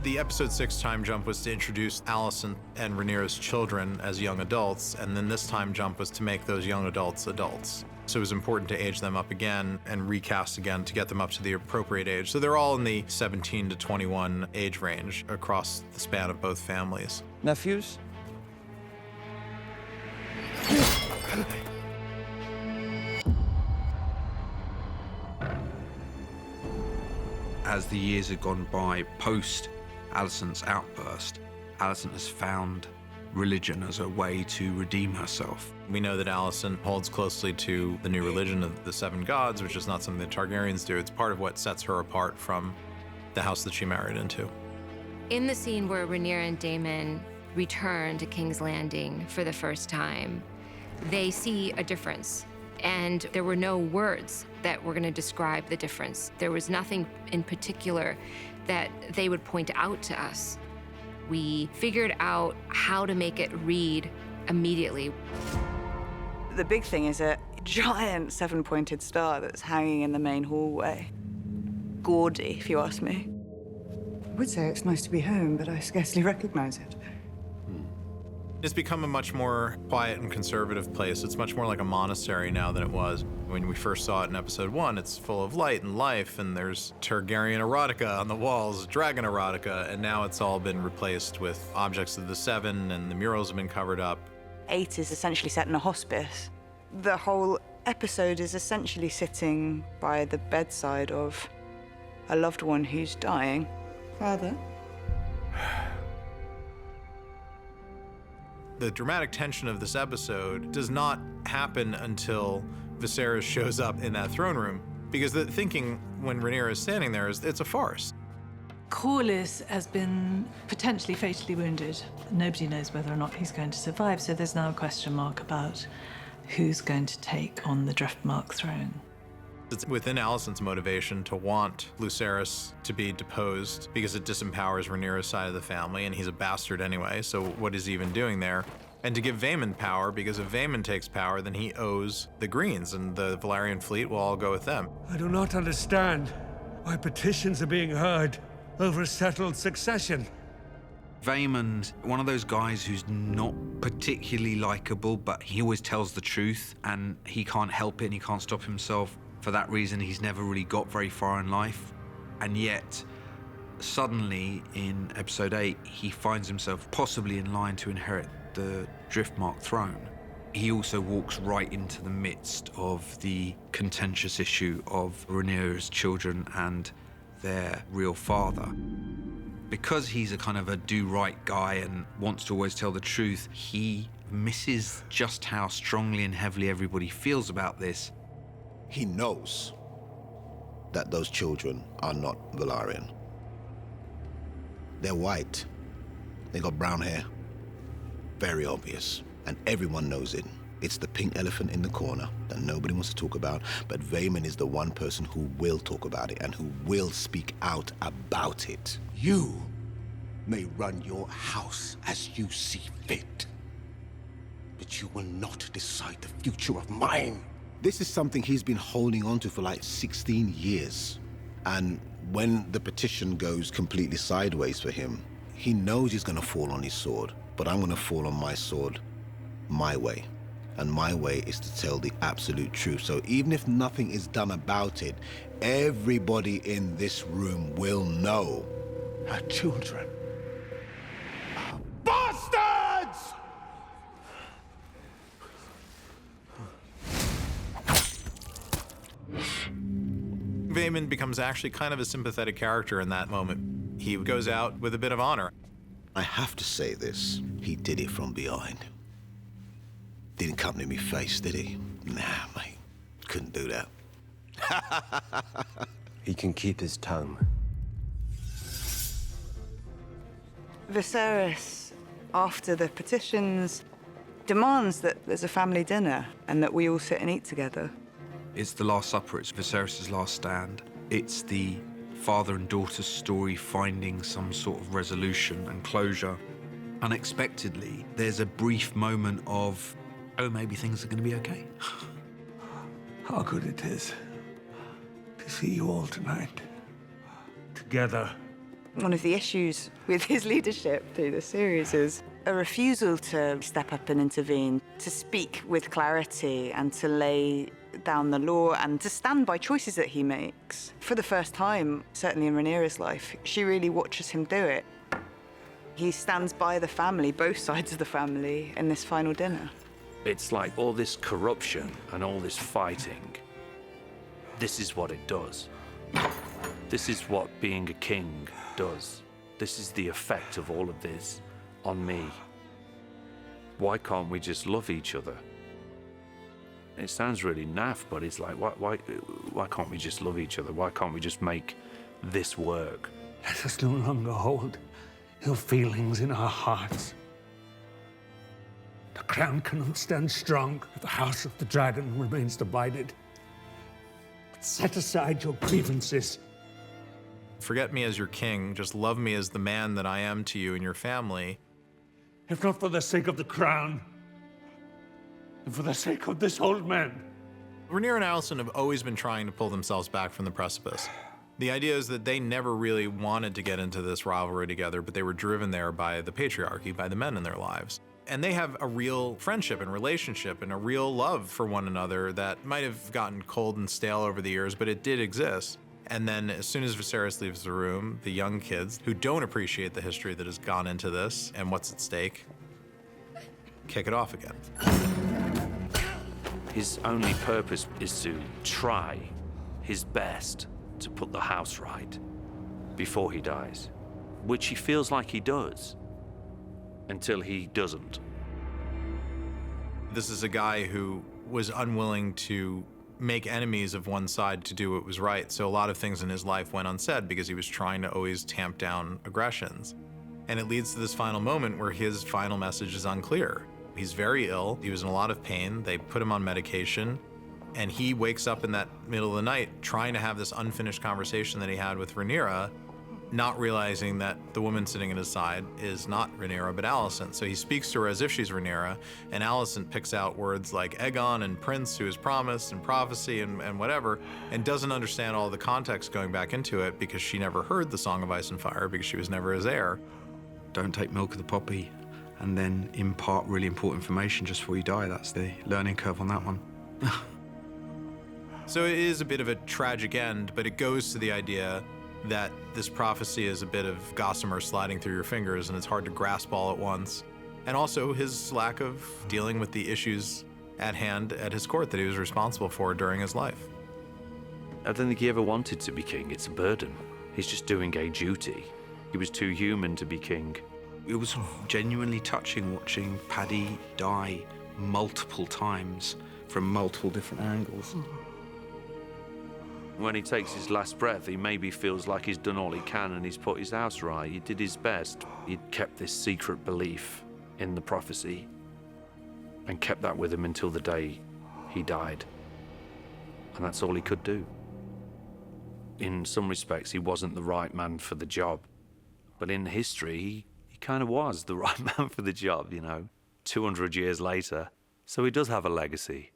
The episode 6 time jump was to introduce Alicent and Rhaenyra's children as young adults, and then this time jump was to make those young adults adults. So it was important to age them up again and recast again to get them up to the appropriate age. So they're all in the 17 to 21 age range across the span of both families. Nephews? As the years have gone by, post Alicent's outburst, Alicent has found religion as a way to redeem herself. We know that Alicent holds closely to the new religion of the Seven Gods, which is not something the Targaryens do. It's part of what sets her apart from the house that she married into. In the scene where Rhaenyra and Daemon return to King's Landing for the first time, they see a difference. And there were no words that were going to describe the difference. There was nothing in particular that they would point out to us. We figured out how to make it read immediately. The big thing is a giant seven-pointed star that's hanging in the main hallway. Gaudy, if you ask me. I would say it's nice to be home, but I scarcely recognize it. It's become a much more quiet and conservative place. It's much more like a monastery now than it was. When we first saw it in episode 1, it's full of light and life, and there's Targaryen erotica on the walls, dragon erotica, and now it's all been replaced with objects of the Seven, and the murals have been covered up. 8 is essentially set in a hospice. The whole episode is essentially sitting by the bedside of a loved one who's dying. Father? The dramatic tension of this episode does not happen until Viserys shows up in that throne room, because the thinking when Rhaenyra is standing there is it's a farce. Corlys has been potentially fatally wounded. Nobody knows whether or not he's going to survive, so there's now a question mark about who's going to take on the Driftmark throne. It's within Alicent's motivation to want Lucerys to be deposed because it disempowers Rhaenyra's side of the family, and he's a bastard anyway, so what is he even doing there? And to give Vaemond power, because if Vaemond takes power, then he owes the Greens, and the Velaryon fleet will all go with them. I do not understand why petitions are being heard over a settled succession. Vaemond, one of those guys who's not particularly likable, but he always tells the truth, and he can't help it and he can't stop himself. For that reason, he's never really got very far in life. And yet, suddenly, in episode 8, he finds himself possibly in line to inherit the Driftmark throne. He also walks right into the midst of the contentious issue of Rhaenyra's children and their real father. Because he's a kind of a do-right guy and wants to always tell the truth, he misses just how strongly and heavily everybody feels about this. He knows that those children are not Velaryon. They're white. They got brown hair. Very obvious. And everyone knows it. It's the pink elephant in the corner that nobody wants to talk about, but Vaemond is the one person who will talk about it and who will speak out about it. You may run your house as you see fit, but you will not decide the future of mine. This is something he's been holding on to for like 16 years. And when the petition goes completely sideways for him, he knows he's gonna fall on his sword, but I'm gonna fall on my sword my way. And my way is to tell the absolute truth. So even if nothing is done about it, everybody in this room will know. Our children are bastards! Vaemond becomes actually kind of a sympathetic character in that moment. He goes out with a bit of honor. I have to say this, he did it from behind. Didn't come to me face, did he? Nah, mate, couldn't do that. He can keep his tongue. Viserys, after the petitions, demands that there's a family dinner and that we all sit and eat together. It's the Last Supper, it's Viserys' last stand. It's the father and daughter story finding some sort of resolution and closure. Unexpectedly, there's a brief moment of, oh, maybe things are going to be okay. How good it is to see you all tonight, together One of the issues with his leadership through the series is a refusal to step up and intervene, to speak with clarity and to lay down the law and to stand by choices that he makes. For the first time, certainly in Rhaenyra's life, she really watches him do it. He stands by the family, both sides of the family, in this final dinner. It's like all this corruption and all this fighting. This is what it does. This is what being a king does. This is the effect of all of this on me. Why can't we just love each other? It sounds really naff, but it's like, why can't we just love each other? Why can't we just make this work? Let us no longer hold ill feelings in our hearts. The crown cannot stand strong if the house of the dragon remains divided. But set aside your grievances. Forget me as your king, just love me as the man that I am to you and your family. If not for the sake of the crown, and for the sake of this old man. Rhaenyra and Alicent have always been trying to pull themselves back from the precipice. The idea is that they never really wanted to get into this rivalry together, but they were driven there by the patriarchy, by the men in their lives. And they have a real friendship and relationship and a real love for one another that might have gotten cold and stale over the years, but it did exist. And then as soon as Viserys leaves the room, the young kids who don't appreciate the history that has gone into this and what's at stake, kick it off again. His only purpose is to try his best to put the house right before he dies, which he feels like he does until he doesn't. This is a guy who was unwilling to make enemies of one side to do what was right. So a lot of things in his life went unsaid because he was trying to always tamp down aggressions. And it leads to this final moment where his final message is unclear. He's very ill, he was in a lot of pain, they put him on medication, and he wakes up in that middle of the night trying to have this unfinished conversation that he had with Rhaenyra, not realizing that the woman sitting at his side is not Rhaenyra, but Alicent. So he speaks to her as if she's Rhaenyra, and Alicent picks out words like Aegon and Prince, who is promised, and prophecy, and whatever, and doesn't understand all the context going back into it because she never heard the Song of Ice and Fire because she was never his heir. Don't take milk of the poppy and then impart really important information just before you die. That's the learning curve on that one. So it is a bit of a tragic end, but it goes to the idea that this prophecy is a bit of gossamer sliding through your fingers and it's hard to grasp all at once. And also his lack of dealing with the issues at hand at his court that he was responsible for during his life. I don't think he ever wanted to be king. It's a burden. He's just doing a duty. He was too human to be king. It was genuinely touching watching Paddy die multiple times from multiple different angles. When he takes his last breath, he maybe feels like he's done all he can and he's put his house right. He did his best. He kept this secret belief in the prophecy and kept that with him until the day he died. And that's all he could do. In some respects, he wasn't the right man for the job. But in history, he kind of was the right man for the job, you know, 200 years later. So he does have a legacy.